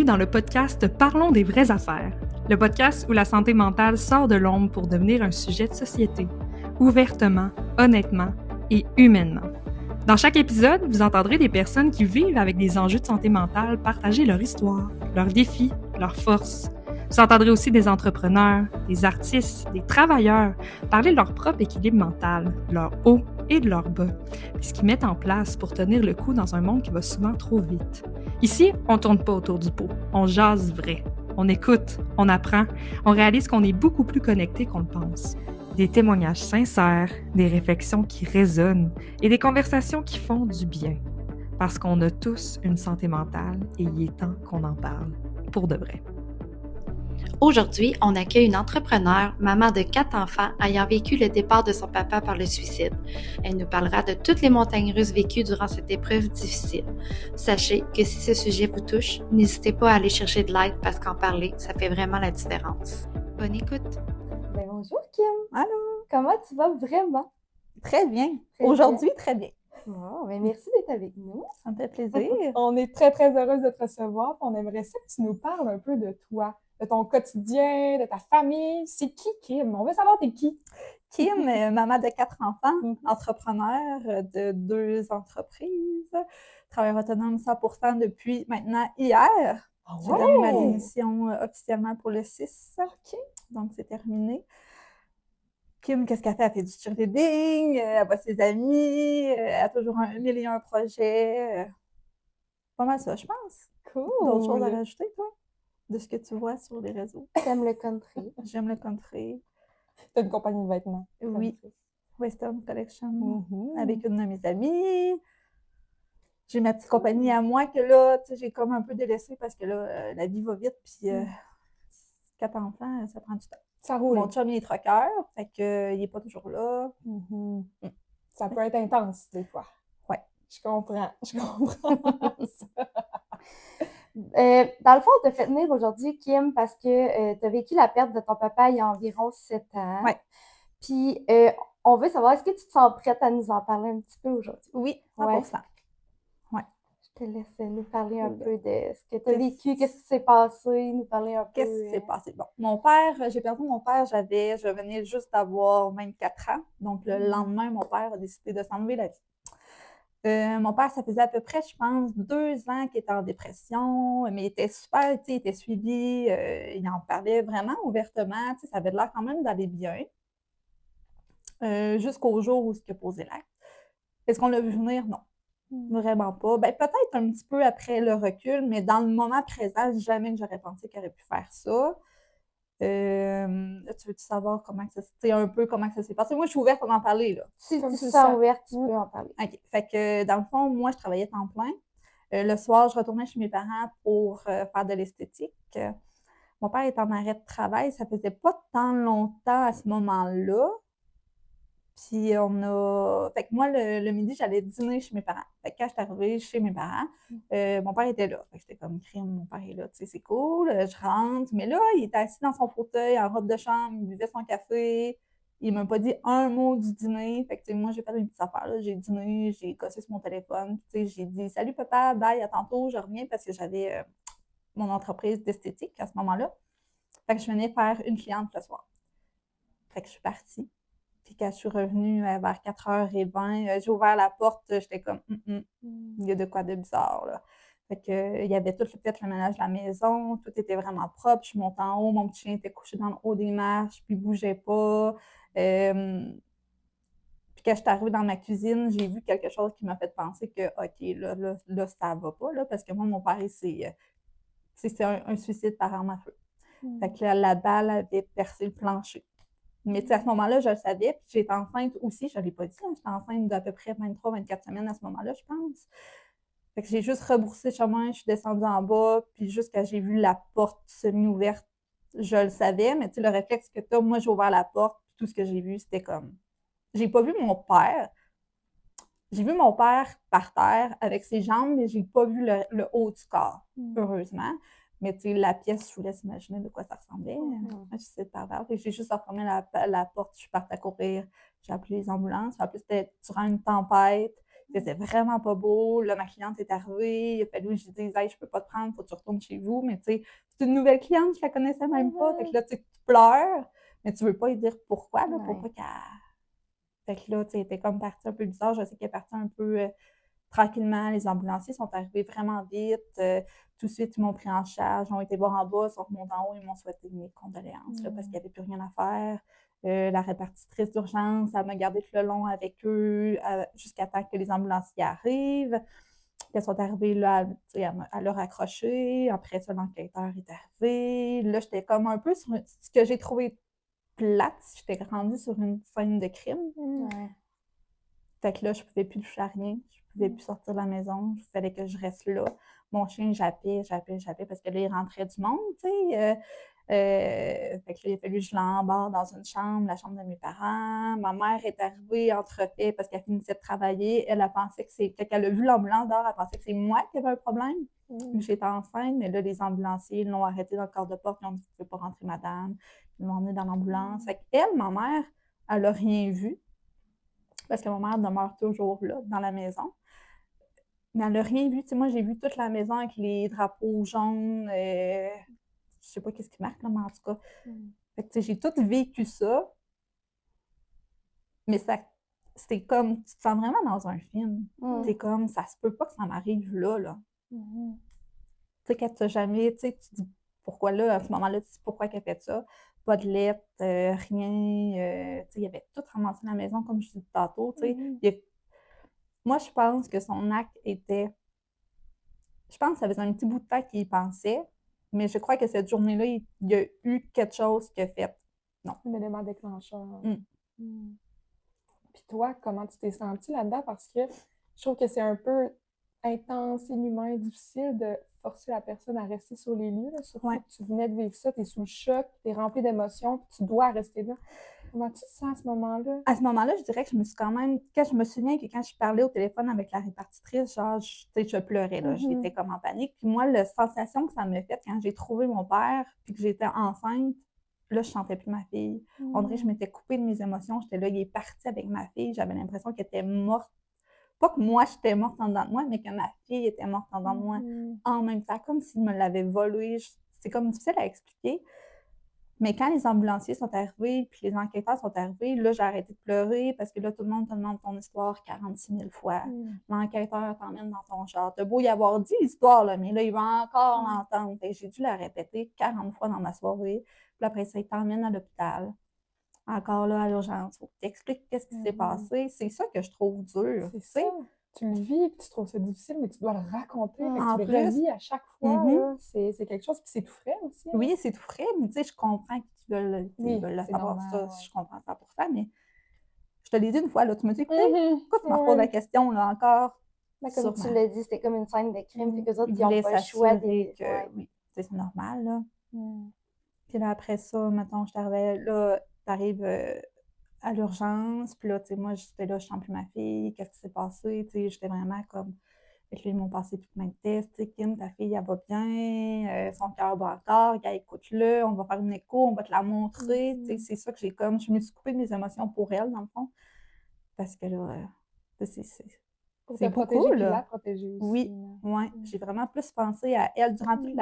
bienvenue dans le podcast Parlons des vraies affaires, le podcast où la santé mentale sort de l'ombre pour devenir un sujet de société, ouvertement, honnêtement et humainement. Dans chaque épisode, vous entendrez des personnes qui vivent avec des enjeux de santé mentale partager leur histoire, leurs défis, leurs forces. Vous entendrez aussi des entrepreneurs, des artistes, des travailleurs parler de leur propre équilibre mental, de leur haut et de leur bas, puis ce qu'ils mettent en place pour tenir le coup dans un monde qui va souvent trop vite. Ici, on tourne pas autour du pot, on jase vrai. On écoute, on apprend, on réalise qu'on est beaucoup plus connecté qu'on le pense. Des témoignages sincères, des réflexions qui résonnent et des conversations qui font du bien. Parce qu'on a tous une santé mentale et il est temps qu'on en parle, pour de vrai. Aujourd'hui, on accueille une entrepreneure, maman de 4 enfants, ayant vécu le départ de son papa par le suicide. Elle nous parlera de toutes les montagnes russes vécues durant cette épreuve difficile. Sachez que si ce sujet vous touche, n'hésitez pas à aller chercher de l'aide parce qu'en parler, ça fait vraiment la différence. Bonne écoute! Ben bonjour Kim! Allô? Comment tu vas vraiment? Très bien. Très Aujourd'hui, très bien. Bon, ben merci d'être avec nous. Ça me fait plaisir. On est très, très heureuse de te recevoir. On aimerait ça que tu nous parles un peu de toi, de ton quotidien, de ta famille. C'est qui, Kim? On veut savoir t'es qui? Kim, maman de 4 enfants, entrepreneur de 2 entreprises, travailleur autonome 100% depuis maintenant hier. Ah J'ai donné ma démission officiellement pour le 6. OK. Donc, c'est terminé. Kim, qu'est-ce qu'elle fait? Elle fait du cheerleading, elle voit ses amis, elle a toujours un mille et un projets. Pas mal ça, je pense. Cool! D'autres choses à rajouter, toi, de ce que tu vois sur les réseaux? T'aimes le country? J'aime le country. T'as une compagnie de vêtements? Oui. Western Collection, Mm-hmm. avec une de mes amies. J'ai ma petite compagnie à moi que là, tu sais, j'ai comme un peu délaissé parce que là, la vie va vite, puis 4 enfants, ça prend du temps. Ça roule. Mon chum, il est trucker, fait qu'il n'est pas toujours là. Mm-hmm. Ça peut être intense, des fois. Ouais. Je comprends ça. Dans le fond, on t'a fait venir aujourd'hui, Kim, parce que tu as vécu la perte de ton papa il y a environ 7 ans. Ouais. Puis, on veut savoir, est-ce que tu te sens prête à nous en parler un petit peu aujourd'hui? Oui, 100%. Ouais. Je te laisse nous parler un peu de ce que tu as vécu, qu'est-ce qui s'est passé, nous parler un peu. Qu'est-ce qui s'est passé? Bon, mon père, j'ai perdu mon père, je venais juste d'avoir 24 ans. Donc, le lendemain, mon père a décidé de s'enlever la vie. Mon père, ça faisait à peu près, je pense, 2 ans qu'il était en dépression, mais il était super, tu sais, il était suivi, il en parlait vraiment ouvertement, tu sais, ça avait l'air quand même d'aller bien. Jusqu'au jour où il a posé l'acte. Est-ce qu'on l'a vu venir? Non. Vraiment pas. Ben, peut-être un petit peu après le recul, mais dans le moment présent, jamais que j'aurais pensé qu'il aurait pu faire ça. Tu veux-tu savoir comment que ça s'est passé? Moi, je suis ouverte pour en parler, là. Si tu te sens ouverte, tu peux en parler. OK. Fait que, dans le fond, moi, je travaillais temps plein. Le soir, je retournais chez mes parents pour faire de l'esthétique. Mon père est en arrêt de travail. Ça faisait pas tant longtemps à ce moment-là. Puis fait que moi, le midi, j'allais dîner chez mes parents. Fait que quand je suis arrivée chez mes parents, mon père était là. Fait que j'étais comme, crime, mon père est là, tu sais, c'est cool, je rentre. Mais là, il était assis dans son fauteuil, en robe de chambre, il buvait son café. Il m'a pas dit un mot du dîner. Fait que, tu sais, moi, j'ai fait une petite affaire, là. J'ai dîné, j'ai gossé sur mon téléphone. Tu sais, j'ai dit, salut papa, bye, à tantôt, je reviens parce que j'avais mon entreprise d'esthétique à ce moment-là. Fait que je venais faire une cliente le soir. Fait que je suis partie. Puis quand je suis revenue vers 4h20, j'ai ouvert la porte, j'étais comme il y a de quoi de bizarre, là. Fait que il y avait tout fait le ménage de la maison, tout était vraiment propre. Je suis montée en haut, mon petit chien était couché dans le haut des marches, puis il bougeait pas. Puis quand je suis arrivée dans ma cuisine, j'ai vu quelque chose qui m'a fait penser que OK, là ça va pas, là, parce que moi, mon père, c'est un suicide par arme à feu. Fait que là, la balle avait percé le plancher. Mais à ce moment-là, je le savais, puis j'étais enceinte aussi, je ne l'ai pas dit, j'étais enceinte d'à peu près 23-24 semaines à ce moment-là, je pense. Fait que j'ai juste rebroussé chemin, je suis descendue en bas, puis jusqu'à j'ai vu la porte semi-ouverte, je le savais, mais tu sais, le réflexe que tu as, moi j'ai ouvert la porte, puis tout ce que j'ai vu, c'était comme... J'ai pas vu mon père. J'ai vu mon père par terre avec ses jambes, mais j'ai pas vu le haut du corps, heureusement. Mais tu sais, la pièce, je vous laisse imaginer de quoi ça ressemblait. J'essaie de parler. J'ai juste refermé la porte, je suis partie à courir. J'ai appelé les ambulances. En plus, c'était durant une tempête. Il faisait vraiment pas beau. Là, ma cliente est arrivée. Il a fallu que je dise « Hey, je peux pas te prendre, faut que tu retournes chez vous. » Mais tu sais, c'est une nouvelle cliente, je la connaissais même pas. Fait que là, tu sais, tu pleures, mais tu veux pas lui dire pourquoi, là, pour pas qu'elle... Fait que là, tu sais, elle était comme partie un peu bizarre. Je sais qu'elle est partie un peu tranquillement. Les ambulanciers sont arrivés vraiment vite. Tout de suite, ils m'ont pris en charge. Ils ont été voir en bas, ils sont remontés en haut. Ils m'ont souhaité mes condoléances là, parce qu'il n'y avait plus rien à faire. La répartitrice d'urgence, elle m'a gardé tout le long avec eux jusqu'à temps que les ambulanciers arrivent. Puis elles sont arrivées là, à leur accrocher. Après ça, l'enquêteur est arrivé. Là, j'étais comme un peu sur ce que j'ai trouvé plate. J'étais rendue sur une scène de crime. Fait que là, je pouvais plus toucher à rien. Je pouvais plus sortir de la maison. Il fallait que je reste là. Mon chien, jappait parce que là, il rentrait du monde, tu sais. Fait que là, il a fallu que je l'embarque dans une chambre, la chambre de mes parents. Ma mère est arrivée entre-temps parce qu'elle finissait de travailler. Elle a pensé que quand elle a vu l'ambulance dehors, elle pensait que c'est moi qui avais un problème. J'étais enceinte, mais là, les ambulanciers l'ont arrêtée dans le corps de porte. Ils ont dit « Vous ne pouvez pas rentrer, madame. » Ils l'ont emmenée dans l'ambulance. Fait qu'elle, ma mère, elle n'a rien vu. Parce que ma mère demeure toujours là, dans la maison. Mais elle n'a rien vu. Tu sais, moi, j'ai vu toute la maison avec les drapeaux jaunes. Je sais pas qu'est-ce qui marque, là, mais en tout cas. Fait que, tu sais, j'ai tout vécu ça. Mais c'était comme, tu te sens vraiment dans un film. C'est comme, ça se peut pas que ça m'arrive là. Tu sais, quand tu n'as jamais, tu sais, tu dis, pourquoi là, à ce moment-là, tu dis, pourquoi qu'elle fait ça? Pas de lettres, rien. Tu sais, il avait tout ramassé dans la maison, comme je disais tantôt, tu sais. Moi, je pense que son acte était... Je pense que ça faisait un petit bout de temps qu'il y pensait, mais je crois que cette journée-là, il y a eu quelque chose qui a fait. Non. Un élément déclencheur. Puis toi, comment tu t'es sentie là-dedans? Parce que je trouve que c'est un peu intense, inhumain, difficile de forcer la personne à rester sur les lieux. Là. Surtout que tu venais de vivre ça, tu es sous le choc, tu es rempli d'émotions, puis tu dois rester là. Comment tu te sens à ce moment-là? À ce moment-là, je dirais que je me suis quand même... Quand je me souviens que quand je parlais au téléphone avec la répartitrice, genre, je pleurais, là. J'étais comme en panique. Puis moi, la sensation que ça m'a fait quand j'ai trouvé mon père, puis que j'étais enceinte, là, je sentais plus ma fille. On dirait que je m'étais coupée de mes émotions. J'étais là, il est parti avec ma fille. J'avais l'impression qu'elle était morte. Pas que moi, j'étais morte en dedans de moi, mais que ma fille était morte en dedans de moi en même temps, comme s'il me l'avait volée. C'est comme difficile à expliquer. Mais quand les ambulanciers sont arrivés, puis les enquêteurs sont arrivés, là, j'ai arrêté de pleurer parce que là, tout le monde te demande ton histoire 46 000 fois. L'enquêteur t'emmène dans ton char. T'as beau y avoir dit l'histoire, là, mais là, il va encore l'entendre. J'ai dû la répéter 40 fois dans ma soirée. Puis après ça, il t'emmène à l'hôpital. Encore là, à l'urgence. Faut que tu expliques qu'est-ce qui s'est passé. C'est ça que je trouve dur. C'est ça. Tu le vis, puis tu trouves ça difficile, mais tu dois le raconter. Fait que tu le revis à chaque fois. C'est quelque chose, puis c'est tout frais aussi. Oui, c'est tout frais, mais tu sais, je comprends qu'ils veulent le savoir, normal, ça. Je comprends 100%, mais je te l'ai dit une fois, là, tu me dis, écoutez, pourquoi tu me reposes la question, là, encore? Mais comme tu l'as dit, c'était comme une scène de crime, puis qu'eux autres, ils n'ont pas le choix que, oui, c'est normal, là. Puis là, après ça, mettons, je t'arrivais, là, t'arrives à l'urgence, puis là, tu sais, moi, j'étais là, je sens plus ma fille, qu'est-ce qui s'est passé, tu sais, j'étais vraiment comme... Fait que là, ils m'ont passé tout plein de tests, tu sais, Kim, ta fille, elle va bien, son cœur bat encore, gars, écoute-le, on va faire une écho, on va te la montrer, tu sais, c'est ça que j'ai comme... Je me suis coupée de mes émotions pour elle, dans le fond, parce que là, c'est beaucoup, là. La protéger aussi. Oui, ouais. J'ai vraiment plus pensé à elle. Durant toute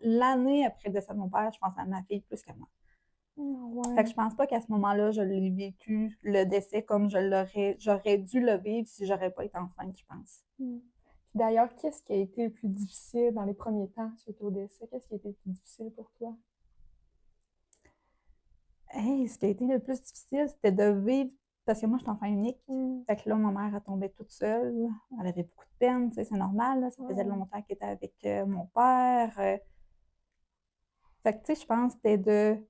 l'année après le décès de mon père, je pensais à ma fille plus qu'à moi. Fait que je pense pas qu'à ce moment-là, je l'ai vécu, le décès, comme j'aurais dû le vivre si j'aurais pas été enceinte, je pense. D'ailleurs, qu'est-ce qui a été le plus difficile dans les premiers temps suite au décès? Qu'est-ce qui a été le plus difficile pour toi? Hey, ce qui a été le plus difficile, c'était de vivre, parce que moi, je suis enfant unique. Fait que là, ma mère a tombé toute seule. Elle avait beaucoup de peine, tu sais, c'est normal, là. Ça faisait longtemps qu'elle était avec mon père. Fait que, tu sais, je pense que c'était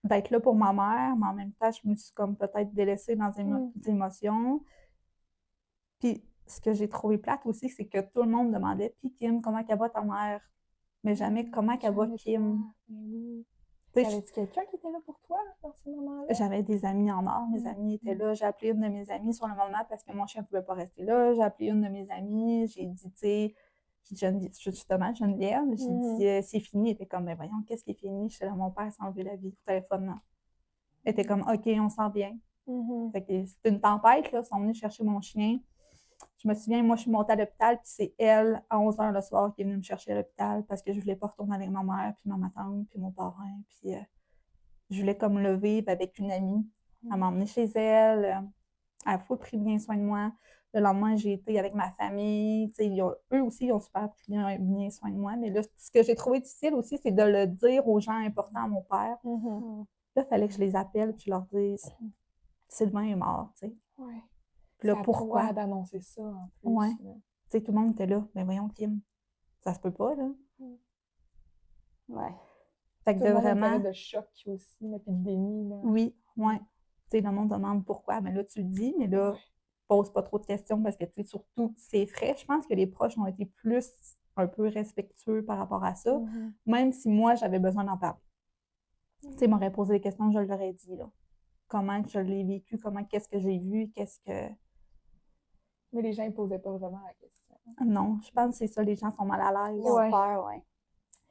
d'être là pour ma mère, mais en même temps, je me suis comme peut-être délaissée dans des émotions. Puis, ce que j'ai trouvé plate aussi, c'est que tout le monde demandait « Puis Kim, comment qu'elle va ta mère? » Mais jamais « Comment qu'elle va Kim? » T'avais-tu quelqu'un qui était là pour toi dans ce moment-là? J'avais des amis en or, mes amis étaient là. J'ai appelé une de mes amies sur le moment parce que mon chien ne pouvait pas rester là. J'ai appelé une de mes amies, j'ai dit, tu sais, justement, Geneviève, j'ai dit, c'est fini. Elle était comme, ben voyons, qu'est-ce qui est fini? Je suis là, mon père s'est enlevé la vie au téléphone, là. Elle était comme, OK, on s'en vient. Fait que c'était une tempête, là. Ils sont venus chercher mon chien. Je me souviens, moi, je suis montée à l'hôpital, puis c'est elle, à 11h le soir, qui est venue me chercher à l'hôpital parce que je voulais pas retourner avec ma mère, puis ma tante, puis mon parrain, puis je voulais comme le vivre avec une amie. Elle m'a emmenée chez elle, elle a full pris bien soin de moi. Le lendemain, j'ai été avec ma famille. Eux aussi, ils ont super pris bien soin de moi. Mais là, ce que j'ai trouvé difficile aussi, c'est de le dire aux gens importants à mon père. Là, il fallait que je les appelle et je leur dise Sylvain est mort, tu sais. Ouais. Puis là, C'est à pourquoi? toi d'annoncer ça, en plus. Ouais. là. Tu sais, tout le monde était là. Mais voyons, Kim, ça se peut pas, là. Ouais. Fait que Tout de le monde a une vraiment. période de choc aussi, là, puis de déni. Là. Oui, ouais. Tu sais, le monde demande pourquoi. Mais là, tu le dis, mais là, pose pas trop de questions parce que, tu sais, surtout, c'est frais. Je pense que les proches ont été plus un peu respectueux par rapport à ça, même si moi, j'avais besoin d'en parler. Tu sais, ils m'auraient posé des questions, je leur ai dit, là. Comment je l'ai vécu, qu'est-ce que j'ai vu, qu'est-ce que... Mais les gens ne posaient pas vraiment la question. Non, je pense que c'est ça, les gens sont mal à l'aise. Ils ont peur, ouais.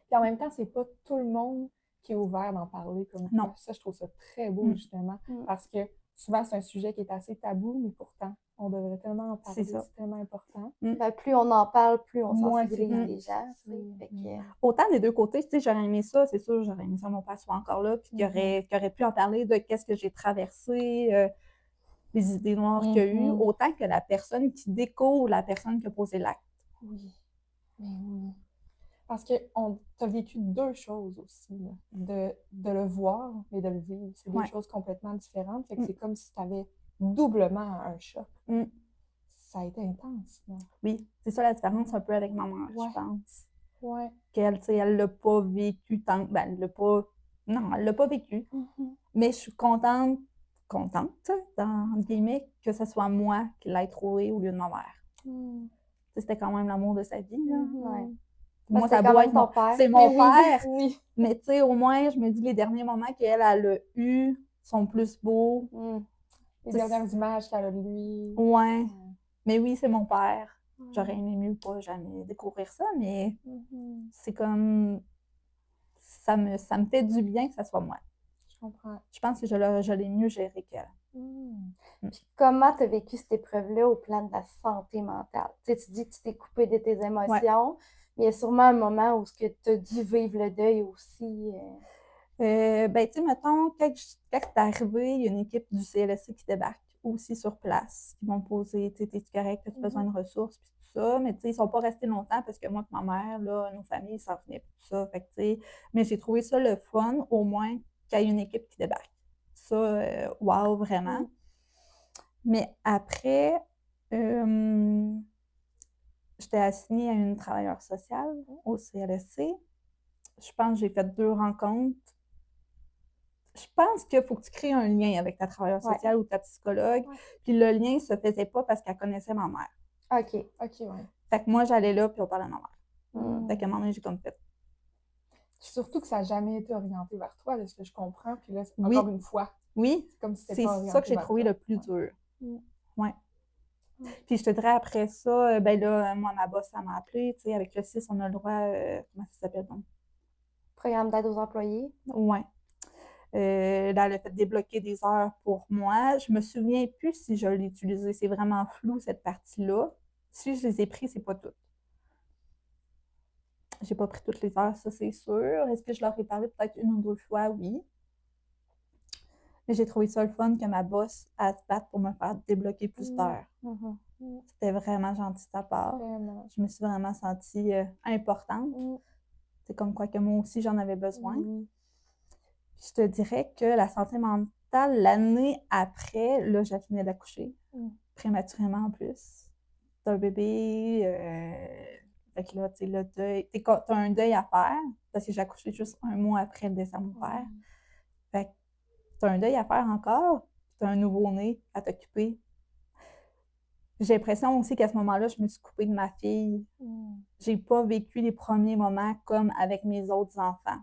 Puis en même temps, c'est pas tout le monde qui est ouvert d'en parler comme Non. toi. Ça, je trouve ça très beau, justement, parce que souvent, c'est un sujet qui est assez tabou, mais pourtant, on devrait tellement en parler, c'est tellement important. Ben, plus on en parle, plus on Moins sensibilise c'est les gens. Fait que... Autant des deux côtés, tu sais, j'aurais aimé ça, c'est sûr, j'aurais aimé ça que mon père soit encore là, puis qu'il aurait pu en parler de qu'est-ce que j'ai traversé, les idées noires qu'il y a eu, autant que la personne qui découvre la personne qui a posé l'acte. Oui, mais oui. Parce que tu as vécu deux choses aussi, là. De le voir et de le vivre. C'est deux choses complètement différentes. Fait que c'est comme si tu avais doublement un choc. Ça a été intense. Là. Oui, c'est ça la différence un peu avec ma mère, je pense. Oui. Qu'elle, tu sais, elle l'a pas vécu tant... Ben, elle l'a pas... Non, elle l'a pas vécu. Mais je suis contente, dans guillemets, que ce soit moi qui l'ai trouvé au lieu de ma mère. C'était quand même l'amour de sa vie, là. Moi, ça doit être ton père. C'est mon père. Oui. Mais tu sais, au moins, je me dis, les derniers moments qu'elle a eu sont plus beaux. Les dernières images qu'elle a de lui. Ouais. Mais oui, c'est mon père. J'aurais aimé mieux pas jamais découvrir ça, mais c'est comme... Ça me fait du bien que ça soit moi. Je comprends. Je pense que je l'ai mieux géré qu'elle. Puis comment tu as vécu cette épreuve-là au plan de la santé mentale? Tu sais, tu dis que tu t'es coupé de tes émotions, mais il y a sûrement un moment où tu as dû vivre le deuil aussi. Ben, tu sais, mettons, quand c'est arrivé, il y a une équipe du CLSC qui débarque aussi sur place, qui m'ont posé, tu sais, t'es-tu correct, as-tu besoin de ressources, puis tout ça. Mais tu sais, ils sont pas restés longtemps parce que moi et ma mère, là, nos familles s'en venaient, tout ça. Fait que, tu sais, mais j'ai trouvé ça le fun, au moins, qu'il y ait une équipe qui débarque. Ça, wow, vraiment. Mais après, j'étais assignée à une travailleure sociale au CLSC. Je pense que j'ai fait 2 rencontres. Je pense qu'il faut que tu crées un lien avec ta travailleure sociale ou ta psychologue. Puis le lien ne se faisait pas parce qu'elle connaissait ma mère. OK, ouais. Fait que moi, j'allais là, puis on parlait de ma mère. Fait qu'à un moment donné, j'ai comme fait. Surtout que ça n'a jamais été orienté vers toi, de ce que je comprends. Puis là, encore une fois. Oui, c'est comme si c'est ça que j'ai trouvé le plus dur. Ouais. Puis je te dirais, après ça, ben là, moi, ma boss, elle m'a appelée, tu sais, avec le 6, on a le droit, comment ça s'appelle donc? Programme d'aide aux employés? Ouais. Là, elle a fait débloquer des heures pour moi. Je me souviens plus si je l'ai utilisé. C'est vraiment flou, cette partie-là. Si je les ai pris, c'est pas toutes. J'ai pas pris toutes les heures, ça, c'est sûr. Est-ce que je leur ai parlé peut-être 1 ou 2 fois? Oui. Mais j'ai trouvé ça le fun que ma boss, elle se batte pour me faire débloquer plus d'heures. C'était vraiment gentil de sa part. Vraiment. Je me suis vraiment sentie importante. C'est comme quoi que moi aussi, j'en avais besoin. Je te dirais que la santé mentale, l'année après, là, j'ai fini d'accoucher, prématurément en plus. T'as un bébé, fait que là, tu sais, le deuil, t'as un deuil à faire, parce que j'ai accouché juste 1 mois après le décès de mon père. Fait que t'as un deuil à faire encore, puis t'as un nouveau-né à t'occuper. J'ai l'impression aussi qu'à ce moment-là, je me suis coupée de ma fille. J'ai pas vécu les premiers moments comme avec mes autres enfants.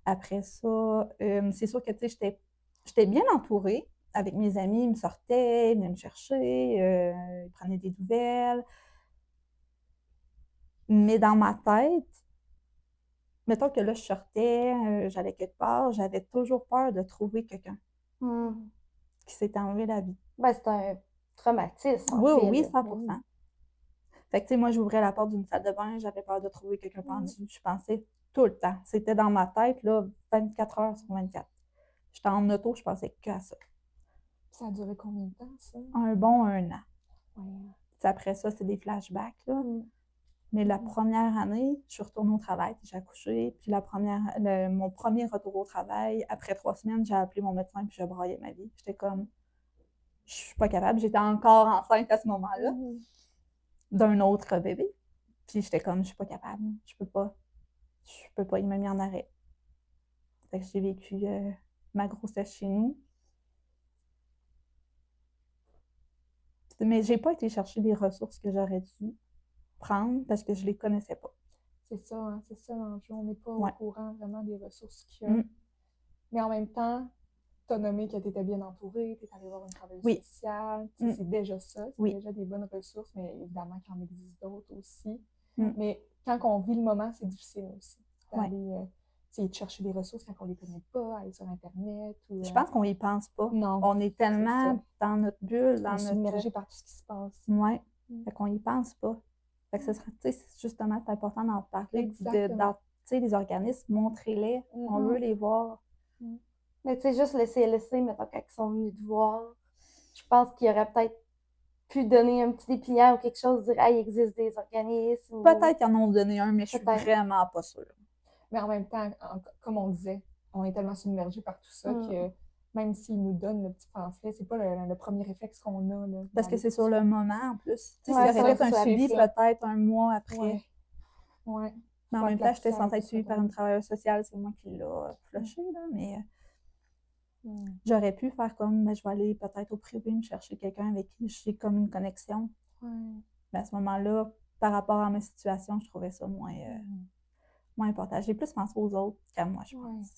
Après ça, c'est sûr que, tu sais, j'étais bien entourée avec mes amis. Ils me sortaient, ils venaient me chercher, ils prenaient des nouvelles. Mais dans ma tête, mettons que là, je sortais, j'allais quelque part, j'avais toujours peur de trouver quelqu'un qui s'était enlevé la vie. Ben, c'est un traumatisme, en Oui, fait, oui, là. 100%. Fait que, tu sais, moi, j'ouvrais la porte d'une salle de bain, j'avais peur de trouver quelqu'un pendu. Je pensais tout le temps. C'était dans ma tête, là, 24 heures sur 24. J'étais en auto, je pensais qu'à ça. Ça a duré combien de temps, ça? Un bon 1 an. Ouais. Puis après ça, c'est des flashbacks, là. Mm. Mais la première année, je suis retournée au travail, puis j'ai accouché. Puis mon premier retour au travail, après 3 semaines, j'ai appelé mon médecin, puis je braillais ma vie. J'étais comme, je suis pas capable. J'étais encore enceinte à ce moment-là d'un autre bébé. Puis j'étais comme, je suis pas capable. Je peux pas. Il m'a mis en arrêt. Fait que j'ai vécu ma grossesse chez nous. Mais j'ai pas été chercher les ressources que j'aurais dû prendre parce que je les connaissais pas. C'est ça l'enjeu. On n'est pas Ouais. au courant vraiment des ressources qu'il y a. Mm. Mais en même temps, tu as nommé que tu étais bien entourée, tu es allée voir une travailleuse Oui. sociale. Mm. C'est déjà ça, c'est Oui. déjà des bonnes ressources, mais évidemment qu'il en existe d'autres aussi. Mm. Mais quand on vit le moment, c'est difficile aussi. Ouais. D'aller essayer de chercher des ressources quand on les connaît pas, aller sur Internet. Ou, Je pense qu'on y pense pas. non, On est tellement dans notre bulle, on dans est notre... submergé par tout ce qui se passe. Ouais. Mm. Fait qu'on y pense pas. Fait que ce serait, tu sais, justement, c'est important d'en parler. Exactement. Tu sais, les organismes, montrez-les. On veut les voir. Mais tu sais, juste le CLSC, mettons, quand ils sont venus te voir, je pense qu'il y aurait peut-être pu donner un petit dépliant ou quelque chose, dire « Ah, il existe des organismes. » ou... Peut-être qu'ils en ont donné un, mais je suis Peut-être. vraiment pas sûre. Mais en même temps, comme on disait, on est tellement submergé par tout ça que même s'ils nous donnent le petit pamphlet, c'est pas le premier réflexe qu'on a. Là, Parce que c'est sur le moment, en plus. Tu sais, Ouais, si j'aurais ça, fait un ça suivi après. peut-être un mois après. Ouais. Ouais. Mais en Ouais, même que la temps, j'étais poussière censée être soit suivie par tombée. une travailleuse sociale. C'est moi qui l'a flushé, là. Mais Mm. j'aurais pu faire comme, mais je vais aller peut-être au privé me chercher quelqu'un avec qui j'ai comme une connexion. Ouais. Mais à ce moment-là, par rapport à ma situation, je trouvais ça moins important. J'ai plus pensé aux autres qu'à moi, je pense.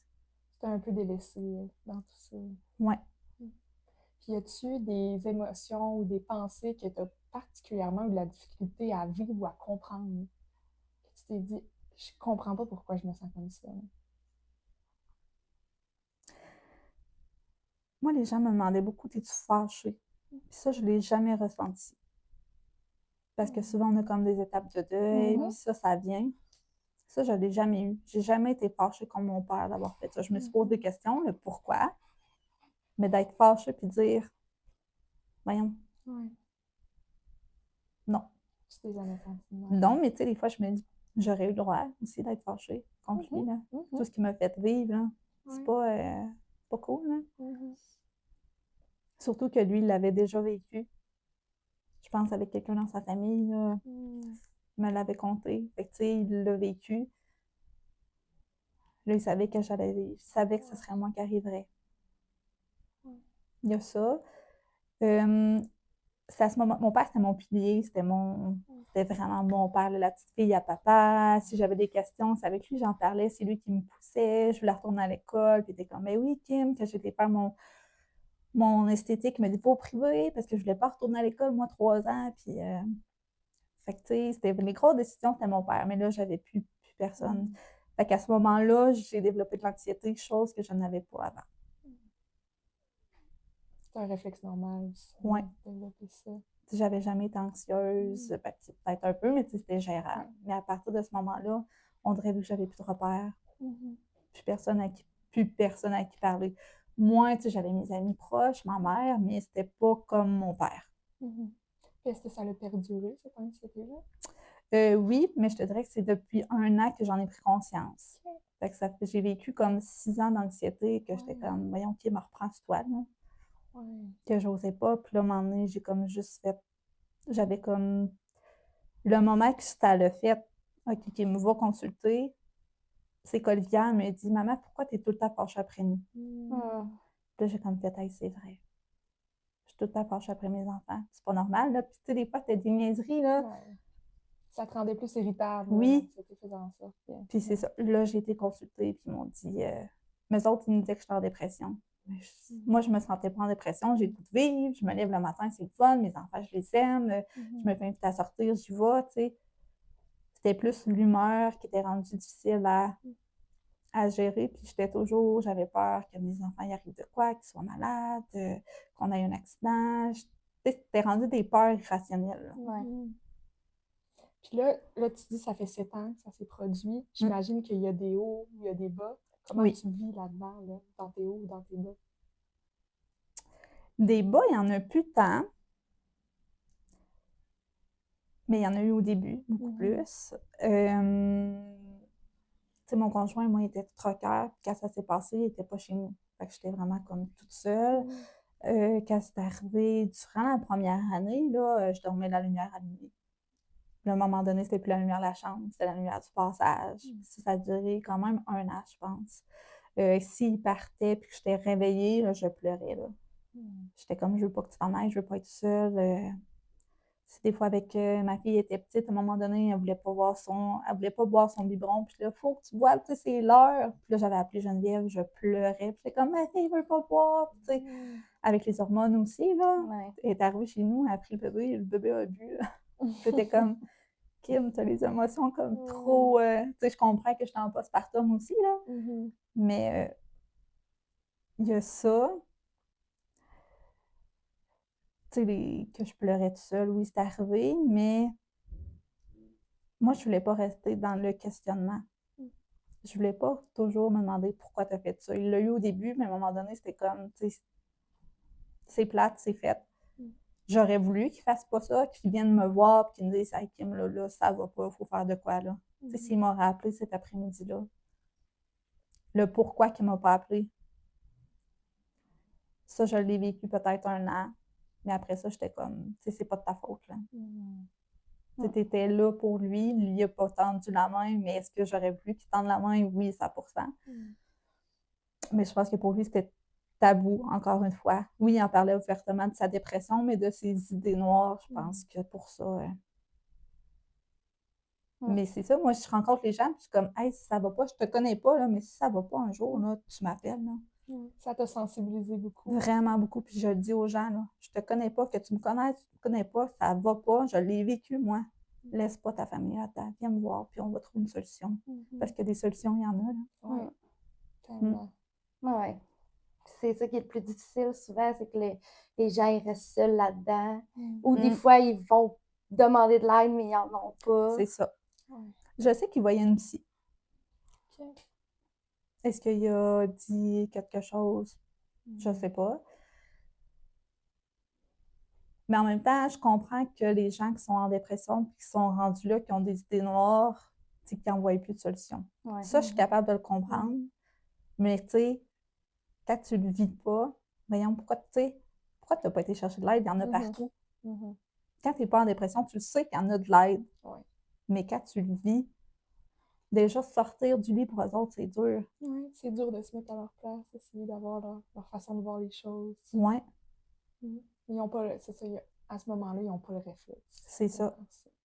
C'était un peu délaissé dans tout ça. Ouais. Puis, y a-tu des émotions ou des pensées que tu as particulièrement eu de la difficulté à vivre ou à comprendre? Que tu t'es dit, je comprends pas pourquoi je me sens comme ça. Moi, les gens me demandaient beaucoup, t'es-tu fâchée? Puis ça, je l'ai jamais ressenti. Parce que souvent, on a comme des étapes de deuil, puis ça vient. Ça, je l'ai jamais eu. J'ai jamais été fâchée comme mon père d'avoir fait ça. Je me suis posé des questions, le pourquoi, mais d'être fâchée puis dire, voyons, non. Tu t'es jamais senti mal. Non, mais tu sais, des fois, je me dis, j'aurais eu le droit aussi d'être fâchée contre lui, là. Tout ce qu'il m'a fait vivre, là, c'est pas cool, là. Surtout que lui, il l'avait déjà vécu. Je pense avec quelqu'un dans sa famille, là, il me l'avait conté. Fait que, tu sais, il l'a vécu. Là, il savait que j'allais vivre. Il savait que ce serait moi qui arriverais. Il y a ça. C'est à ce moment, mon père, c'était mon pilier, c'était vraiment mon père, là, la petite fille à papa. Si j'avais des questions, c'est avec lui que j'en parlais, c'est lui qui me poussait. Je voulais retourner à l'école, puis il était comme, mais oui, Kim, que j'étais faire mon esthétique, il m'a dit, faut au privé, parce que je voulais pas retourner à l'école, moi, 3 ans, puis fait que, tu sais, c'était les grosses décisions, c'était mon père, mais là, j'avais plus personne. Fait qu'à ce moment-là, j'ai développé de l'anxiété, chose que je n'avais pas avant. C'est un réflexe normal aussi. Ouais. De développer ça. J'avais jamais été anxieuse, ben, peut-être un peu, mais c'était gérable. Mais à partir de ce moment-là, on dirait que j'avais plus de repères, plus personne à qui parler. Moi, tu sais, j'avais mes amis proches, ma mère, mais c'était pas comme mon père. Est-ce que ça a perduré, cette anxiété-là? Oui, mais je te dirais que c'est depuis 1 an que j'en ai pris conscience. Fait que j'ai vécu comme 6 ans d'anxiété, que j'étais comme, voyons, OK, me reprends-toi, là. Que j'osais pas. Puis là, à un moment donné, j'ai comme juste fait... J'avais comme... Le moment que ça l'a fait, OK, qui me va consulter, c'est qu'Olivia me dit, « Maman, pourquoi t'es tout le temps fâchée après nous? » Puis là, j'ai comme fait, « Hey, c'est vrai. Je suis tout le temps fâchée après mes enfants. C'est pas normal, là. » Puis tu sais, des fois, t'as des niaiseries, là. Ça te rendait plus irritable. Oui. L'anxiété faisait en sorte. Puis c'est ça. Là, j'ai été consultée, puis ils m'ont dit... Mais autres, ils me disaient que j'étais en dépression. Moi, je me sentais pas en dépression. J'ai le goût de vivre. Je me lève le matin, c'est le fun. Mes enfants, je les aime. Je me fais inviter à sortir, j'y vais, tu sais. C'était plus l'humeur qui était rendue difficile à gérer. Puis j'avais peur que mes enfants y arrivent de quoi, qu'ils soient malades, qu'on ait un accident. c'était rendu des peurs irrationnelles, là. Ouais. Puis là, tu dis ça fait 7 ans que ça s'est produit. J'imagine qu'il y a des hauts, il y a des bas. Comment Oui. tu vis là-dedans, là, dans tes hauts ou dans tes bas? Des bas, il y en a plus tant, mais il y en a eu au début, beaucoup plus. Tu sais, mon conjoint, moi, il était troqueur, puis quand ça s'est passé, il était pas chez nous. Fait que j'étais vraiment comme toute seule. Quand c'est arrivé, durant la première année, là, je dormais la lumière allumée. Puis à un moment donné, c'était plus la lumière de la chambre, c'était la lumière du passage. Puis ça a duré quand même 1 an, je pense. S'il partait puis que j'étais réveillée, là, je pleurais, là. J'étais comme, je veux pas que tu t'en ailles, je veux pas être seule. C'est des fois avec ma fille était petite, à un moment donné, elle voulait pas boire son biberon. Puis là, faut que tu boives, tu sais, c'est l'heure. Puis là, j'avais appelé Geneviève, je pleurais. Puis j'étais comme, ma fille veut pas boire. Puis, tu sais, avec les hormones aussi, là. Ouais. Elle est arrivée chez nous, elle a pris le bébé a bu. J'étais comme, Kim, t'as les émotions comme trop. Tu sais, je comprends que j'étais en postpartum aussi, là. Mais il y a ça. Tu sais, que je pleurais toute seule, oui, c'est arrivé, mais moi, je voulais pas rester dans le questionnement. Je voulais pas toujours me demander pourquoi tu as fait ça. Il l'a eu au début, mais à un moment donné, c'était comme, tu sais, c'est plate, c'est fait. J'aurais voulu qu'il fasse pas ça, qu'il vienne me voir et qu'il me dise, hey, Kim, là, ça va pas, il faut faire de quoi, là. Tu sais, s'il m'a rappelé cet après-midi-là, le pourquoi qu'il m'a pas appelé, ça, je l'ai vécu peut-être 1 an, mais après ça, j'étais comme, tu sais, c'est pas de ta faute, là. Tu étais là pour lui, lui il a pas tendu la main, mais est-ce que j'aurais voulu qu'il tende la main? Oui, 100%. Mais je pense que pour lui, c'était tabou, encore une fois. Oui, il en parlait ouvertement de sa dépression, mais de ses idées noires, je pense que pour ça. Mais c'est ça, moi, je rencontre les gens, puis je suis comme, hey, si ça va pas, je te connais pas, là, mais si ça va pas un jour, là, tu m'appelles, là. Ça t'a sensibilisé beaucoup. Vraiment beaucoup, puis je le dis aux gens, là, je te connais pas, que tu me connaisses, tu me connais pas, ça va pas, je l'ai vécu, moi. Laisse pas ta famille à terre, viens me voir, puis on va trouver une solution. Parce que des solutions, il y en a, là. Ouais, tellement. Ouais. C'est ça qui est le plus difficile souvent, c'est que les gens ils restent seuls là-dedans. Ou des fois, ils vont demander de l'aide, mais ils n'en ont pas. C'est ça. Je sais qu'il voyait une psy. Est-ce qu'il a dit quelque chose? Je sais pas. Mais en même temps, je comprends que les gens qui sont en dépression et qui sont rendus là, qui ont des idées noires, c'est qu'ils n'en voient plus de solution. Ouais. Ça, je suis capable de le comprendre. Mais tu sais, quand tu le vis pas, voyons, pourquoi tu n'as pas été chercher de l'aide? Il y en a partout. Quand tu n'es pas en dépression, tu sais qu'il y en a de l'aide. Mais quand tu le vis, déjà sortir du lit pour eux autres, c'est dur. Oui, c'est dur de se mettre à leur place, essayer d'avoir leur façon de voir les choses. Ouais. Ils n'ont pas, c'est ça, à ce moment-là, ils n'ont pas le réflexe. C'est ça.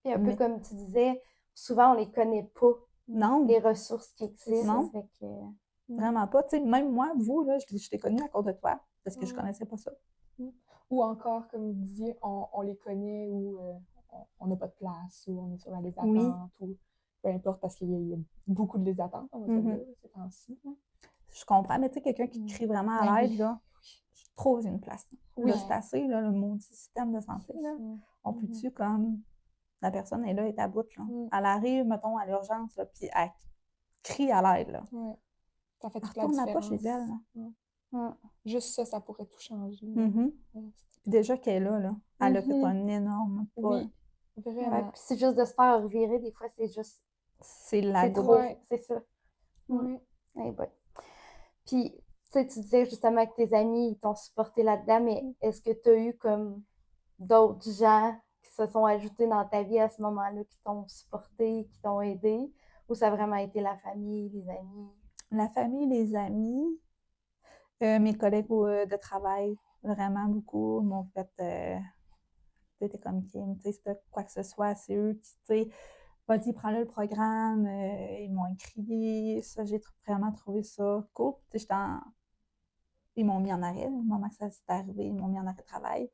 Puis un peu comme tu disais, souvent on les connaît pas, Non. les ressources qui existent. Non. Fait que... Vraiment pas. Tu sais, même moi, vous, là, je t'ai connue à cause de toi, parce que je connaissais pas ça. Ou encore, comme vous disiez, on les connaît ou on n'a pas de place, ou on est sur la liste d'attente, ou peu importe, parce qu'il y a beaucoup de listes d'attente, on va se dire, ces temps-ci. Je comprends, mais tu sais, quelqu'un qui crie vraiment à l'aide, là, je trouve une place. Oui. Là, c'est assez, là, le maudit système de santé, là. On peut-tu, comme, la personne est là, est à bout, là. Elle arrive, mettons, à l'urgence, là, puis elle crie à l'aide, là. Ouais. Ça fait toute Elle la retourne différence. pas chez elle, là. Juste ça pourrait tout changer. Puis déjà qu'elle est là, elle a fait un énorme pas. Oui, vraiment. Ouais, puis c'est juste de se faire revirer, des fois, c'est juste... C'est la C'est trop, goutte. c'est ça. Oui. Eh ben. Puis, tu sais, tu disais justement que tes amis, ils t'ont supporté là-dedans, mais est-ce que tu as eu comme d'autres gens qui se sont ajoutés dans ta vie à ce moment-là, qui t'ont supporté, qui t'ont aidé, ou ça a vraiment été la famille, les amis? La famille, les amis, mes collègues de travail, vraiment beaucoup m'ont fait, t'es comme Kim, tu sais, si t'as quoi que ce soit, c'est eux qui, tu sais, vas-y, prends-le le programme, ils m'ont écrit, ça, j'ai vraiment trouvé ça cool. Tu sais, ils m'ont mis en arrêt, au moment que ça s'est arrivé, ils m'ont mis en arrêt de travail.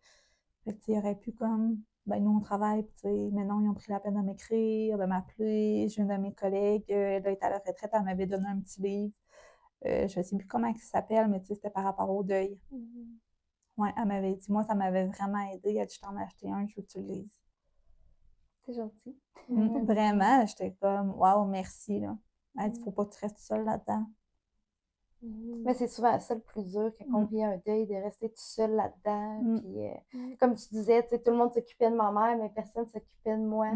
Fait que, tu sais, il aurait pu comme, ben nous, on travaille, puis tu sais, mais non, ils ont pris la peine de m'écrire, de m'appeler. J'ai une de mes collègues, elle a été à la retraite, elle m'avait donné un petit livre. Je ne sais plus comment il s'appelle, mais tu sais, c'était par rapport au deuil. Oui, elle m'avait dit, moi, ça m'avait vraiment aidé. Elle dit, je t'en ai acheté un, je veux que tu le lises. C'est gentil. Vraiment, j'étais comme, waouh, merci, là. Elle dit, faut pas que tu restes seule là-dedans. Mais c'est souvent ça le plus dur quand on vit un deuil, de rester tout seul là-dedans. Puis, comme tu disais, tu sais, tout le monde s'occupait de ma mère, mais personne s'occupait de moi.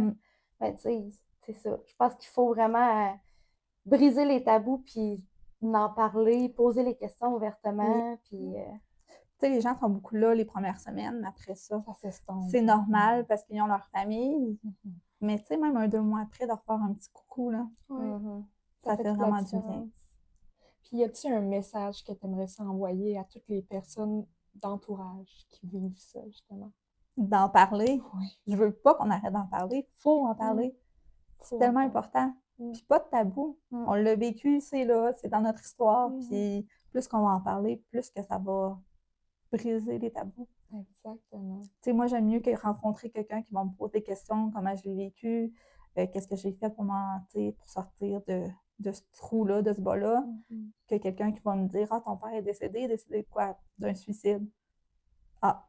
Ben, tu sais, c'est ça. Je pense qu'il faut vraiment briser les tabous, puis en parler, poser les questions ouvertement. Puis, Tu sais, les gens sont beaucoup là les premières semaines, mais après ça, Ça s'estompe. c'est normal parce qu'ils ont leur famille. Mais tu sais, même 1-2 mois après, de refaire un petit coucou, là, ça fait toute la vraiment du différence. bien. Puis, y a-t-il un message que tu aimerais envoyer à toutes les personnes d'entourage qui vivent ça, justement? D'en parler. Oui. Je veux pas qu'on arrête d'en parler. Faut en parler. C'est tellement important. Puis pas de tabou. On l'a vécu, c'est là, c'est dans notre histoire. Puis plus qu'on va en parler, plus que ça va briser les tabous. Exactement. Tu sais, moi, j'aime mieux que rencontrer quelqu'un qui va me poser des questions, comment je l'ai vécu, qu'est-ce que j'ai fait pour sortir de ce trou-là, de ce bas-là, que quelqu'un qui va me dire « Ah, ton père est décédé de quoi? D'un suicide. » Ah.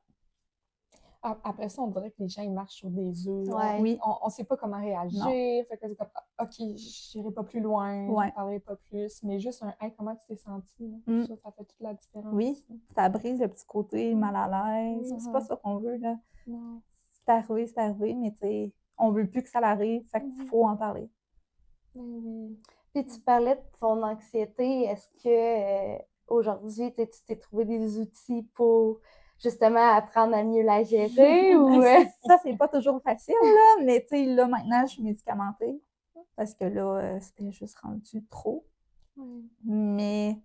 Après ça, on dirait que les gens, ils marchent sur des œufs. Ouais. Oui. On sait pas comment réagir. Non. Fait que c'est comme « OK, j'irai pas plus loin, Ouais. je parlerai pas plus. » Mais juste un « Hey, comment tu t'es senti? » Ça fait toute la différence. Oui, ça brise le petit côté mal à l'aise. C'est pas ça qu'on veut, là. Non. C'est arrivé, mais tu sais, on veut plus que ça l'arrive, fait qu'il faut en parler. Oui. Puis tu parlais de ton anxiété. Est-ce que aujourd'hui, tu t'es trouvé des outils pour justement apprendre à mieux la gérer ou Ça, c'est pas toujours facile, là, mais tu sais, là, maintenant, je suis médicamentée parce que là, c'était juste rendu trop. Mais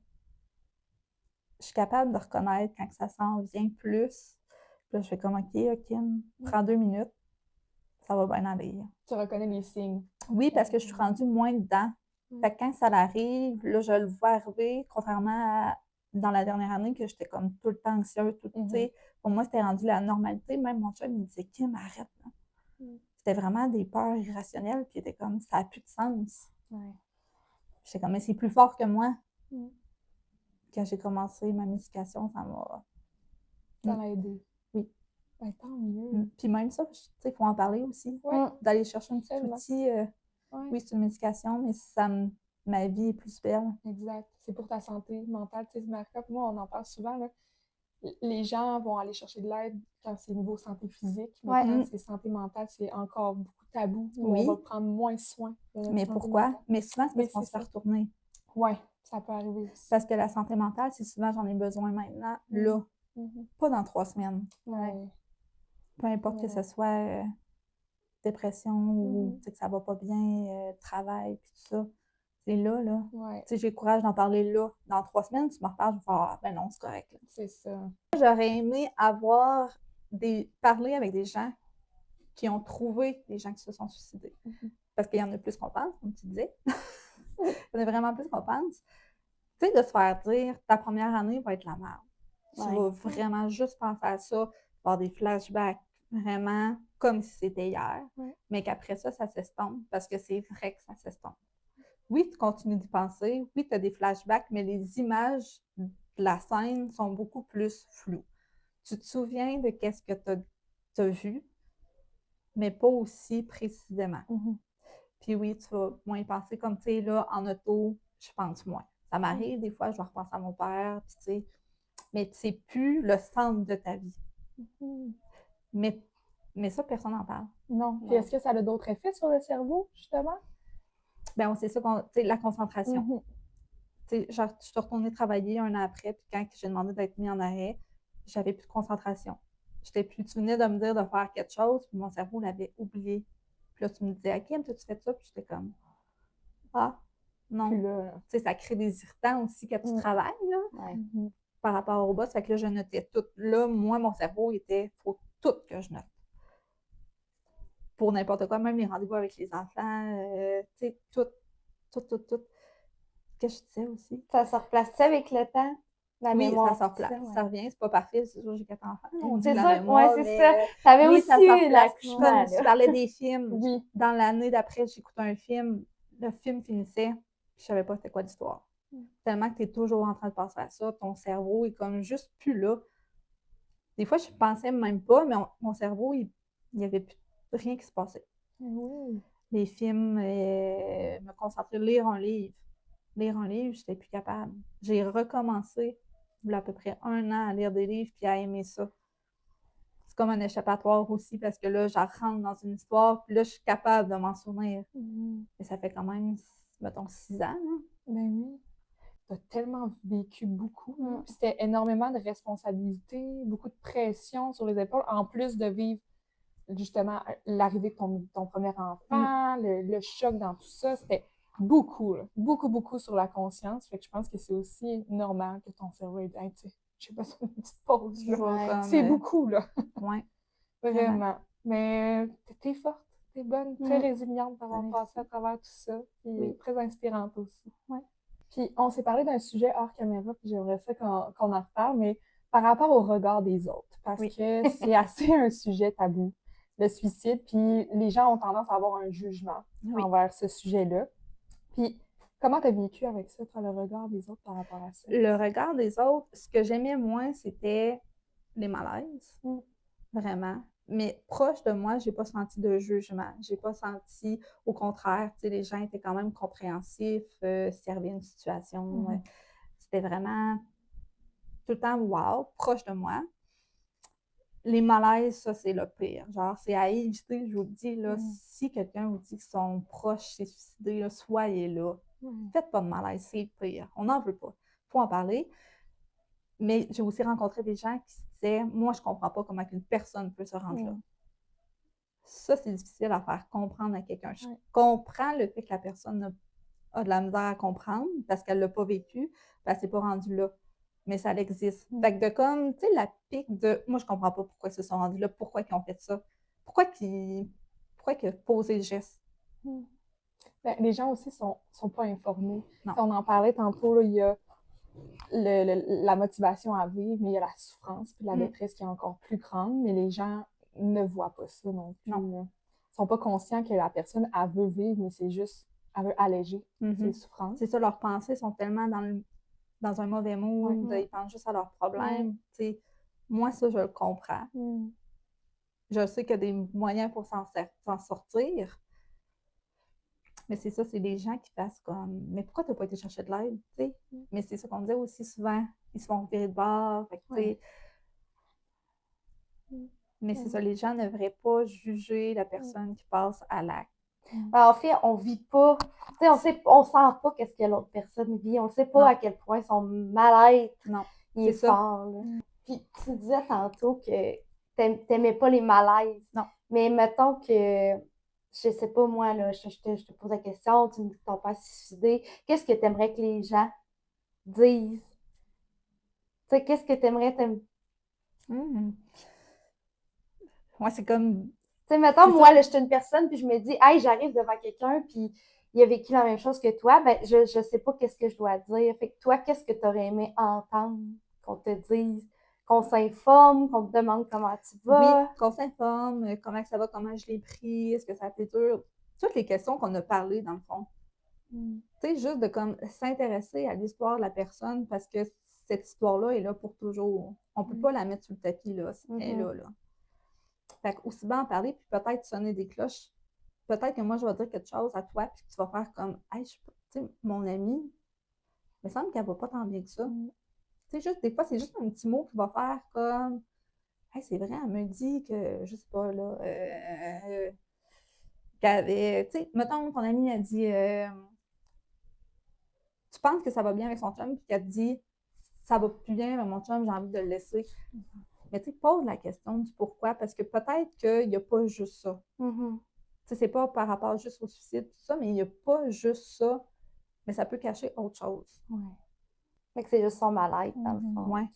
je suis capable de reconnaître quand ça s'en vient plus. Puis là, je fais comme, OK, Kim, prends 2 minutes, ça va bien aller. Tu reconnais les signes. Oui, parce que je suis rendue moins dedans. Fait que quand ça arrive, là, je le vois arriver, contrairement à dans la dernière année que j'étais comme tout le temps anxieuse, tu sais. Pour moi, c'était rendu la normalité. Même mon chum, il me disait, Kim, arrête. C'était vraiment des peurs irrationnelles, puis il était comme, ça n'a plus de sens. J'étais comme, mais c'est plus fort que moi. Quand j'ai commencé ma médication, ça m'a... Ça m'a aidé. Oui. Ben, tant mieux. Puis même ça, tu sais, il faut en parler aussi. D'aller chercher un petit outil. Oui, c'est une médication, mais ma vie est plus belle. Exact. C'est pour ta santé mentale. Tu sais, Marika, moi, on en parle souvent, là. Les gens vont aller chercher de l'aide quand c'est niveau santé physique, mais quand c'est santé mentale, c'est encore beaucoup tabou. On va prendre moins soin de notre mais santé pourquoi? mentale. Mais souvent, c'est parce qu'on se fait retourner. Oui, ça peut arriver aussi. Parce que la santé mentale, c'est souvent j'en ai besoin maintenant, là. Pas dans 3 semaines. Peu importe que ce soit dépression ou que ça va pas bien, travail, puis tout ça. C'est là. Tu sais, j'ai le courage d'en parler là. Dans 3 semaines, tu me reparles, je vais faire « Ah, ben non, c'est correct. » C'est ça. J'aurais aimé parler avec des gens qui ont trouvé des gens qui se sont suicidés. Parce qu'il y en a plus qu'on pense, comme tu disais. Il y en a vraiment plus qu'on pense. Tu sais, de se faire dire ta première année va être la merde. Tu vas vraiment juste penser à ça, avoir des flashbacks vraiment comme si c'était hier, mais qu'après ça s'estompe parce que c'est vrai que ça s'estompe. Oui, tu continues d'y penser, oui, tu as des flashbacks, mais les images de la scène sont beaucoup plus floues. Tu te souviens de qu'est-ce que tu as vu, mais pas aussi précisément. Puis oui, tu vas moins y penser comme, tu sais, là, en auto, je pense moins. Ça m'arrive, des fois, je vais repenser à mon père, puis tu sais, mais c'est plus le centre de ta vie. Mais ça, personne n'en parle. Non. Puis est-ce que ça a d'autres effets sur le cerveau, justement? Ben, c'est ça, tu sais, la concentration. Tu sais, genre, je suis retournée travailler un an après, puis quand j'ai demandé d'être mis en arrêt, j'avais plus de concentration. Tu venais de me dire de faire quelque chose, puis mon cerveau l'avait oublié. Puis là, tu me disais, OK, t'as-tu fait ça? Puis j'étais comme, ah, non. Puis là, tu sais, ça crée des irritants aussi quand tu travailles, là, par rapport au boss. Fait que là, je notais tout. Là, moi, mon cerveau faut tout que je note. Pour n'importe quoi, même les rendez-vous avec les enfants, tu sais, tout. Qu'est-ce que je disais aussi? Ça se replace avec le temps? La mémoire, ça se replace. Ça revient, c'est pas parfait, c'est sûr, j'ai 4 enfants. On dit c'est la ça, mémoire, c'est mais, ça. T'avais aussi ça eu l'accouchement. Tu parlais des films. Oui. Dans l'année d'après, j'écoutais un film, le film finissait, puis je savais pas c'était quoi l'histoire. Tellement que tu es toujours en train de penser à ça, ton cerveau est comme juste plus là. Des fois, je pensais même pas, mais mon cerveau, il n'y avait plus rien qui se passait. Oui. Les films, me concentrer, lire un livre. Lire un livre, je n'étais plus capable. J'ai recommencé, il y a à peu près 1 an, à lire des livres puis à aimer ça. C'est comme un échappatoire aussi parce que là, je rentre dans une histoire puis là, je suis capable de m'en souvenir. Et ça fait quand même, mettons, 6 ans. Là. Ben oui. Tu as tellement vécu beaucoup. Là. Puis c'était énormément de responsabilités, beaucoup de pression sur les épaules, en plus de vivre justement l'arrivée de ton premier enfant, le choc dans tout ça. C'était beaucoup, là. Beaucoup, beaucoup sur la conscience. Fait que je pense que c'est aussi normal que ton cerveau ait hey, tu sais, je sais pas si c'est une petite pause. Là. Comme, C'est beaucoup, là. Ouais. Vraiment. Mais t'es forte, t'es bonne, très résiliente d'avoir Merci. passé à travers tout ça. Puis très inspirante aussi. Ouais. Puis on s'est parlé d'un sujet hors caméra, puis j'aimerais ça qu'on en reparle, mais par rapport au regard des autres, parce que c'est assez un sujet tabou, le suicide, puis les gens ont tendance à avoir un jugement envers ce sujet-là. Puis comment tu as vécu avec ça, toi, le regard des autres par rapport à ça? Le regard des autres, ce que j'aimais moins, c'était les malaises. Vraiment. Mais proche de moi, j'ai pas senti de jugement. J'ai pas senti, au contraire, tu sais, les gens étaient quand même compréhensifs s'il y avait une situation. C'était vraiment tout le temps wow, proche de moi. Les malaises, ça, c'est le pire. Genre, c'est à éviter, je vous le dis, là, si quelqu'un vous dit que son proche s'est suicidé, là, soyez là. Faites pas de malaise, c'est le pire. On n'en veut pas. Faut en parler. Mais j'ai aussi rencontré des gens qui se disaient « Moi, je comprends pas comment une personne peut se rendre là. » Ça, c'est difficile à faire comprendre à quelqu'un. Je comprends le fait que la personne a de la misère à comprendre parce qu'elle l'a pas vécu, parce qu'elle s'est pas rendue là. Mais ça existe. Fait que de comme, tu sais, la pique de « Moi, je comprends pas pourquoi ils se sont rendus là, pourquoi ils ont fait ça, pourquoi ils ont posé le geste. » Ben, les gens aussi sont pas informés. On en parlait tantôt, là, il y a la motivation à vivre, mais il y a la souffrance puis la détresse qui est encore plus grande, mais les gens ne voient pas ça non plus. Ils sont pas conscients que la personne, elle veut vivre, mais c'est juste, elle veut alléger ses souffrances. C'est ça, leurs pensées sont tellement dans un mauvais mood, ils pensent juste à leurs problèmes. Moi, ça, je le comprends. Je sais qu'il y a des moyens pour s'en sortir. Mais c'est ça, c'est des gens qui passent comme « Mais pourquoi tu n'as pas été chercher de l'aide? » Mais c'est ça qu'on disait aussi souvent. Ils se font virer de bord. Mais c'est ça, les gens ne devraient pas juger la personne qui passe à l'acte. En fait, on vit pas, on sent pas qu'est-ce que l'autre personne vit. On sait pas à quel point son mal-être est fort. Là. Puis tu disais tantôt que t'aimais pas les malaises. Non. Mais mettons que, je sais pas moi, là, je te pose la question, tu me dis que ton père s'est suicidé. Qu'est-ce que t'aimerais que les gens disent? Tu sais, qu'est-ce que t'aimerais... Moi, c'est comme... Tu sais, mettons, moi, là, je suis une personne, puis je me dis, hey, j'arrive devant quelqu'un, puis il a vécu la même chose que toi, ben, je sais pas qu'est-ce que je dois dire. Fait que toi, qu'est-ce que tu aurais aimé entendre qu'on te dise? Qu'on s'informe, qu'on te demande comment tu vas? Oui, qu'on s'informe, comment ça va, comment je l'ai pris, est-ce que ça a été dur? Toutes les questions qu'on a parlé, dans le fond. Tu sais, juste de comme s'intéresser à l'histoire de la personne, parce que cette histoire-là est là pour toujours. On peut pas la mettre sur le tapis, là. Elle est là. Fait qu'aussi bien en parler, puis peut-être sonner des cloches. Peut-être que moi, je vais dire quelque chose à toi, puis tu vas faire comme « Hey, tu sais, mon amie, il me semble qu'elle va pas tant bien que ça. » Tu sais, juste, des fois, c'est juste un petit mot qui va faire comme « Hey, c'est vrai, elle me dit que, je sais pas, là, qu'elle tu sais, mettons, ton amie a dit tu penses que ça va bien avec son chum, puis qu'elle te dit ça va plus bien avec mon chum, j'ai envie de le laisser. » Mais tu sais, pose la question du pourquoi, parce que peut-être qu'il n'y a pas juste ça. Tu sais, c'est pas par rapport juste au suicide, tout ça, mais il n'y a pas juste ça, mais ça peut cacher autre chose. Fait que c'est juste son mal-être, dans le fond.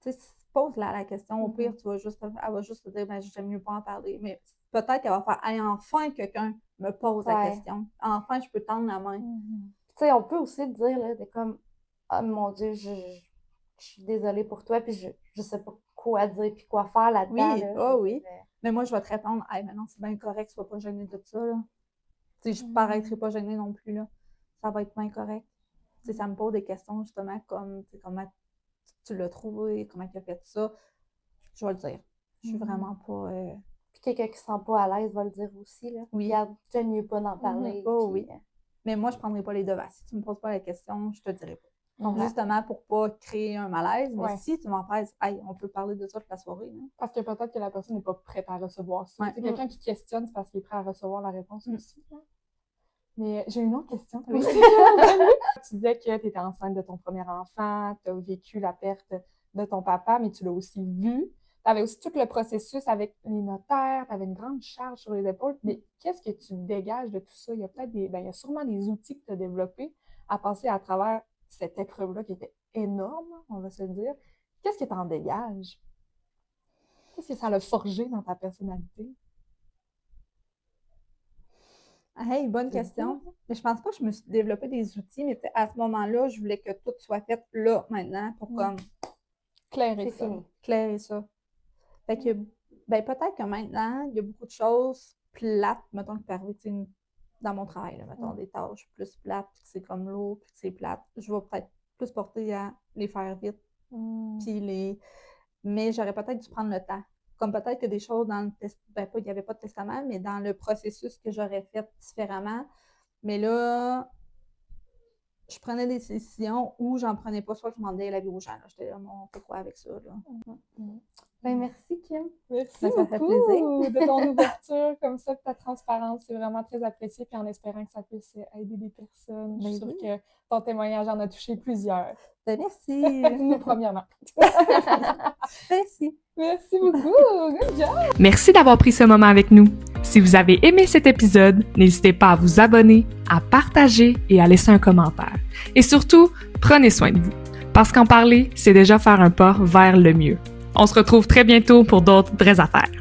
Tu sais, pose la question, au pire, elle va juste te dire, ben, j'aime mieux pas en parler. Mais peut-être qu'elle va faire, hey, enfin, quelqu'un me pose la question. Enfin, je peux tendre la main. Tu sais, on peut aussi dire, là, de comme, oh mon Dieu, je suis désolée pour toi, puis je sais pas quoi dire, puis quoi faire là-dedans. Oui, là, oui. Mais moi, je vais te répondre, hey, mais non, c'est bien correct, sois pas gênée de ça, là. Tu sais, je paraîtrai pas gênée non plus, là. Ça va être bien correct. Tu sais, ça me pose des questions, justement, comme, tu sais, comment tu l'as trouvé, comment tu as fait ça. je vais le dire. Je suis vraiment pas... Puis quelqu'un qui se sent pas à l'aise va le dire aussi, là. Oui. Regarde, j'aime mieux pas d'en parler. Oh, puis, oui. Mais moi, je prendrai pas les devants. Si tu me poses pas la question, je te dirai pas. Donc, Ouais. justement, pour pas créer un malaise, mais Ouais. si tu m'en parles, hey, on peut parler de ça toute la soirée. Hein. Parce que peut-être que la personne n'est pas prête à recevoir ça. Ouais. C'est quelqu'un qui questionne, c'est parce qu'il est prêt à recevoir la réponse Mm. aussi. Hein. Mais j'ai une autre question. Oui. Tu disais que tu étais enceinte de ton premier enfant, tu as vécu la perte de ton papa, mais tu l'as aussi vu. Tu avais aussi tout le processus avec les notaires, tu avais une grande charge sur les épaules. Mais qu'est-ce que tu dégages de tout ça? Il y a peut-être il y a sûrement des outils que tu as développés à passer à travers cette épreuve-là qui était énorme, on va se le dire. Qu'est-ce que tu en dégages? Qu'est-ce que ça l'a forgé dans ta personnalité? Hey, bonne C'est question. Mais je pense pas que je me suis développé des outils, mais à ce moment-là, je voulais que tout soit fait là, maintenant, pour comme Clairer C'est ça. fini. clairer ça. Fait que, ben, peut-être que maintenant, il y a beaucoup de choses plates, mettons, qui peuvent arriver, tu sais, dans mon travail, là, mettons, des tâches plus plates, puis que c'est comme lourd, puis que c'est plate. Je vais peut-être plus porter à les faire vite, puis mais j'aurais peut-être dû prendre le temps. Comme peut-être que des choses dans le testament, il n'y avait pas de testament, mais dans le processus que j'aurais fait différemment. Mais là, je prenais des décisions où j'en prenais pas, soit que je demandais l'avis aux gens. Là. J'étais là, on fait quoi avec ça? Là? Ben, merci, Kim. Merci Ça fait beaucoup plaisir. de ton ouverture comme ça, de ta transparence. C'est vraiment très apprécié. Puis en espérant que ça puisse aider des personnes. Je suis Ben sûre oui. que ton témoignage en a touché plusieurs. Ben, merci. Nous, premièrement. Merci. Merci beaucoup. Good job. Merci d'avoir pris ce moment avec nous. Si vous avez aimé cet épisode, n'hésitez pas à vous abonner, à partager et à laisser un commentaire. Et surtout, prenez soin de vous. Parce qu'en parler, c'est déjà faire un pas vers le mieux. On se retrouve très bientôt pour d'autres vraies affaires.